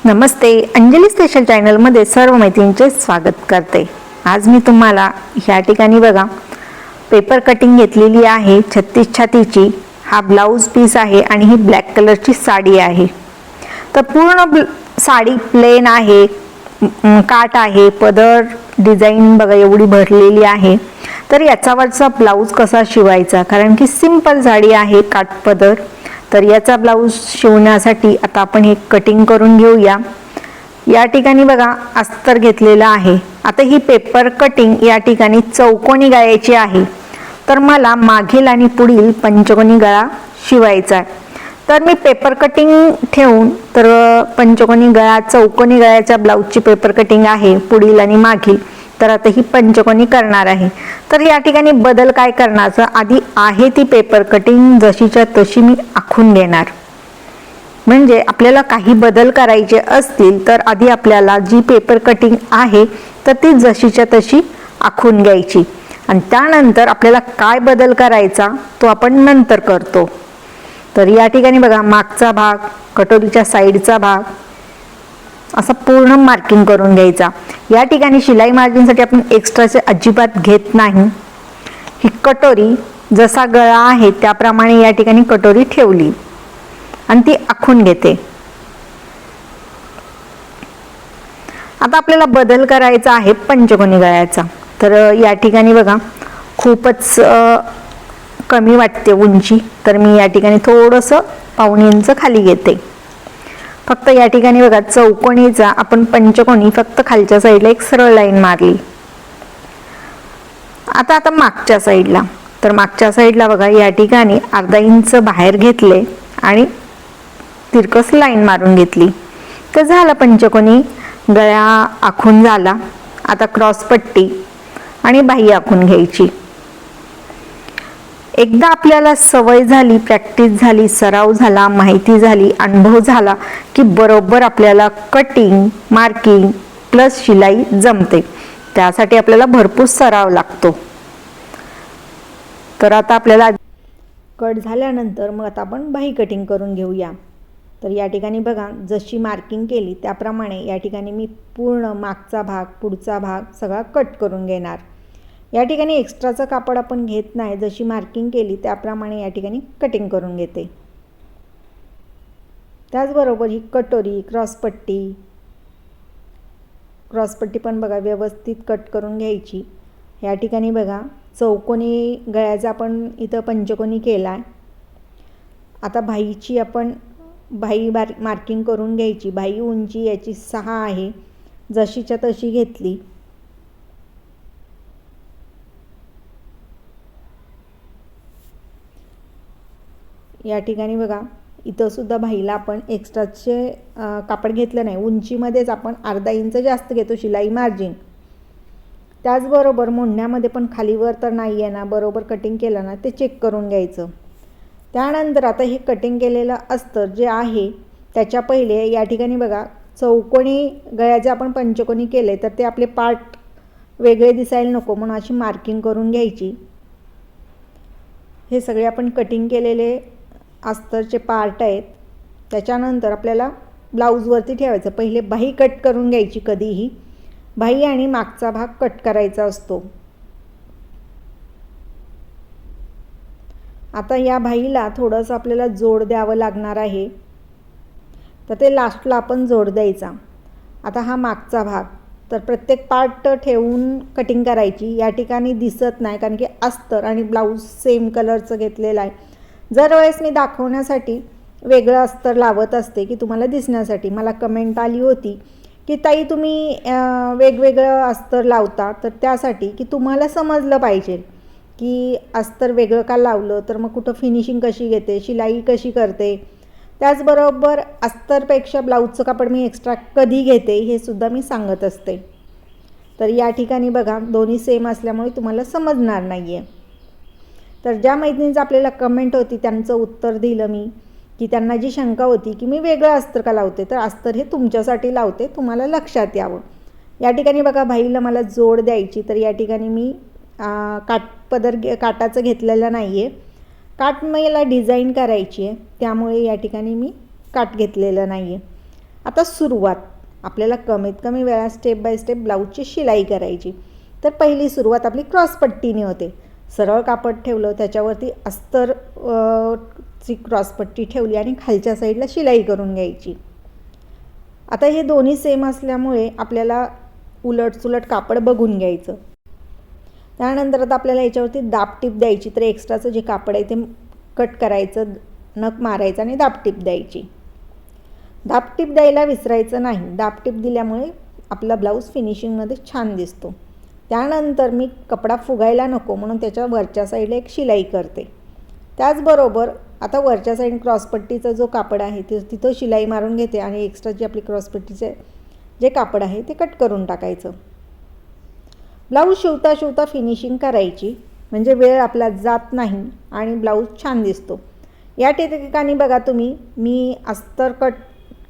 नमस्ते, Anjali special चॅनलमध्ये सर्व मैत्रिणींचे स्वागत करते। आज मी तुम्हाला ह्या ठिकाणी बघा पेपर कटिंग घेतलेली आहे 36 छातीची। हा ब्लाउज पीस आहे आणि ही ब्लॅक कलरची साडी आहे। तर पूर्ण साडी प्लेन आहे, काट आहे, पदर डिझाइन बघा एवढी भरलेली आहे। तर याच्यावरचा ब्लाउज कसा शिवायचा, कारण की सिंपल साडी आहे काट पदर। तर याचा ब्लाउज शिवण्यासाठी आता आपण हे कटिंग करून घेऊया। या ठिकाणी बघा अस्तर घेतलेला आहे। आता ही पेपर कटिंग या ठिकाणी चौकोनी गळ्याची आहे। तर मला मागील आणि पुढील पंचकोनी गळा शिवायचा आहे। तर मी पेपर कटिंग ठेवून तर पंचकोनी गळा चौकोनी गळ्याच्या ब्लाउजची पेपर कटिंग आहे पुढील आणि मागील। तर आता ही पंचकोनी करणार आहे। तर या ठिकाणी बदल काय करण्याचा, आधी आहे ती पेपर कटिंग जशीच्या तशी मी आखून घेणार। म्हणजे आपल्याला काही बदल करायचे असतील तर आधी आपल्याला जी पेपर कटिंग आहे तर ती जशीच्या तशी आखून घ्यायची आणि त्यानंतर आपल्याला काय बदल करायचा तो आपण नंतर करतो। तर या ठिकाणी बघा मागचा भाग, कटोरीच्या साईडचा भाग असा पूर्ण मार्किंग करून घ्यायचा। या ठिकाणी शिलाई मार्जिनसाठी आपण एक्स्ट्राचे अजिबात घेत नाही। ही कटोरी जसा गळा आहे त्याप्रमाणे या ठिकाणी कटोरी ठेवली आणि ती आखून घेते। आता आपल्याला बदल करायचा आहे पंचकोनी गळ्याचा। तर या ठिकाणी बघा खूपच कमी वाटते उंची, तर मी या ठिकाणी थोडंसं पाऊण इंच खाली घेते। फक्त या ठिकाणी बघा चौकोनीचा आपण पंचकोनी फक्त खालच्या साईडला एक सरळ लाईन मारली। आता मागच्या साईडला, तर मागच्या साईडला बघा या ठिकाणी अर्धा इंच बाहेर घेतले आणि तिरकस लाईन मारून घेतली। तर झाला पंचकोनी गळा आखून झाला। आता क्रॉस पट्टी आणि बाही आखून घ्यायची। एकदा आपल्याला सवय झाली, प्रॅक्टिस झाली, सराव झाला, माहिती झाली, अनुभव झाला की बरोबर आपल्याला कटिंग, मार्किंग प्लस शिलाई जमते। त्यासाठी आपल्याला भरपूर सराव लागतो। तर आता आपल्याला कट झाल्यानंतर मग आता आपण बाही कटिंग करून घेऊया। तर या ठिकाणी बघा जशी मार्किंग केली त्याप्रमाणे या ठिकाणी मी पूर्ण मागचा भाग, पुढचा भाग सगळा कट करून घेणार। या ठिकाणी एक्स्ट्राचं कापड आपण घेत नाही, जशी मार्किंग केली त्याप्रमाणे या ठिकाणी कटिंग करून घेते। त्याचबरोबर ही कटोरी, क्रॉसपट्टी पण बघा व्यवस्थित कट करून घ्यायची। या ठिकाणी बघा चौकोनी गळ्याचा आपण इथं पंचकोनी केला। आता बाहीची आपण बाही मार्किंग करून घ्यायची। बाही उंची याची 6 आहे, जशीच्या तशी घेतली। या ठिकाणी बघा इथं सुद्धा बाहीला आपण एक्स्ट्राचे कापड घेतलं नाही, उंचीमध्येच आपण अर्धा इंच जास्त घेतो शिलाई मार्जिन। त्याचबरोबर मोडण्यामध्ये पण खालीवर तर नाही आहे ना, बरोबर कटिंग केलं ना ते चेक करून घ्यायचं। त्यानंतर आता हे कटिंग केलेलं अस्तर जे आहे त्याच्या पहिले या ठिकाणी बघा चौकोनी गळ्याचे आपण पंचकोनी केले तर ते आपले पार्ट वेगळे दिसायला नको म्हणून अशी मार्किंग करून घ्यायची। हे सगळे आपण कटिंग केलेले अस्तरचे पार्ट आहेत। त्याच्यानंतर आपल्याला ब्लाऊजवरती ठेवायचं। पहिले बाही कट करून घ्यायची, कधीही बाही आणि मागचा भाग कट करायचा असतो। आता या बाहीला थोडंसं आपल्याला जोड द्यावं लागणार आहे, तर ते लास्टला आपण जोड द्यायचा। आता हा मागचा भाग, तर प्रत्येक पार्ट ठेवून कटिंग करायची। या ठिकाणी दिसत नाही कारण की अस्तर आणि ब्लाऊज सेम कलरचं घेतलेलं आहे। जर वेळेस मी दाखवण्यासाठी वेगळं अस्तर लावत असते की तुम्हाला दिसण्यासाठी, मला कमेंट आली होती की ताई तुम्ही वेगवेगळं अस्तर लावता, तर त्यासाठी की तुम्हाला समजलं पाहिजे की अस्तर वेगळं का लावलं तर मग कुठं फिनिशिंग कशी घेते, शिलाई कशी करते। त्याचबरोबर अस्तरपेक्षा ब्लाऊजचं कापड मी एक्स्ट्रा कधी घेते हे सुद्धा मी सांगत असते। तर या ठिकाणी बघा दोन्ही सेम असल्यामुळे तुम्हाला समजणार नाही आहे। तर ज्या मैत्रिणींचं आपल्याला कमेंट होती त्यांचं उत्तर दिलं मी, की त्यांना जी शंका होती की मी वेगळं अस्तर का लावते, तर अस्तर हे तुमच्यासाठी लावते, तुम्हाला लक्षात यावं। या ठिकाणी बघा बाहीला मला जोड द्यायची, तर या ठिकाणी मी काटाचं घेतलेलं नाही आहे। काट मला डिझाईन करायची आहे त्यामुळे या ठिकाणी मी काट घेतलेलं नाही आहे। आता सुरुवात आपल्याला कमीत कमी वेळा स्टेप बाय स्टेप ब्लाऊजची शिलाई करायची. तर पहिली सुरुवात आपली क्रॉसपट्टीने होते. सरळ कापड ठेवलं, त्याच्यावरती अस्तर ची क्रॉसपट्टी ठेवली आणि खालच्या साईडला शिलाई करून घ्यायची. आता हे दोन्ही सेम असल्यामुळे आपल्याला उलटसुलट कापड बघून घ्यायचं. त्यानंतर आता आपल्याला याच्यावरती दाबटीप द्यायची. तर एक्स्ट्राचं जे कापड आहे ते कट करायचं, नख मारायचं आणि दाबटीप द्यायची. दाबटीप द्यायला विसरायचं नाही. दाबटीप दिल्यामुळे आपला ब्लाऊज फिनिशिंगमध्ये छान दिसतो. त्यानंतर मी कपडा फुगायला नको म्हणून त्याच्या वरच्या साईडला एक शिलाई करते. त्याचबरोबर आता वरच्या साईड क्रॉसपट्टीचा जो कापड आहे ते तिथं शिलाई मारून घेते आणि एक्स्ट्रा जी आपली क्रॉसपट्टीचे जे कापड आहे ते कट करून टाकायचं. ब्लाऊज शिवता शिवता फिनिशिंग करायची, म्हणजे वेळ आपला जात नाही आणि ब्लाऊज छान दिसतो. या ठिकाणी बघा तुम्ही, मी अस्तर कट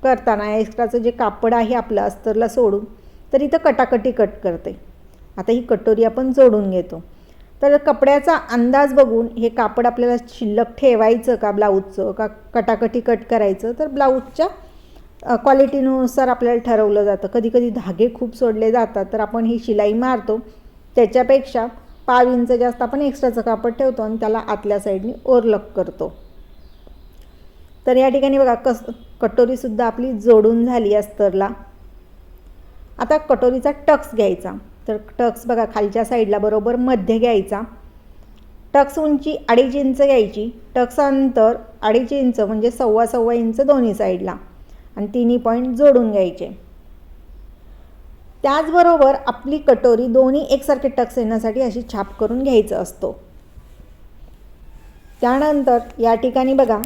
करताना एक्स्ट्राचं जे कापड आहे आपलं अस्तरला सोडून तर इथं कटाकटी कट करते. आता ही कटोरी आपण जोडून घेतो. तर कपड्याचा अंदाज बघून हे कापड आपल्याला शिल्लक ठेवायचं का ब्लाऊजचं, का कटाकटी कट करायचं, तर ब्लाऊजच्या क्वालिटीनुसार आपल्याला ठरवलं जातं. कधी कधी धागे खूप सोडले जातात तर आपण ही शिलाई मारतो, त्याच्यापेक्षा 5 इंच जास्त आपण एक्स्ट्राचं कापड ठेवतो आणि त्याला आतल्या साईडने ओव्हरलॉक करतो. तर या ठिकाणी बघा कटोरीसुद्धा आपली जोडून झाली अस्तरला. आता कटोरीचा टक्स घ्यायचा. तर टक्स बघा खालच्या साईडला बरोबर मध्ये घ्यायचा. टक्स उंची 2.5 इंच घ्यायची. टक्स अंतर 2.5 इंच म्हणजे 1.25 इंच दोन्ही साईडला आणि तिन्ही पॉईंट जोडून घ्यायचे. त्याचबरोबर आपली कटोरी दोन्ही एकसारखे टक्स येण्यासाठी अशी छाप करून घ्यायचं असतो. त्यानंतर या ठिकाणी बघा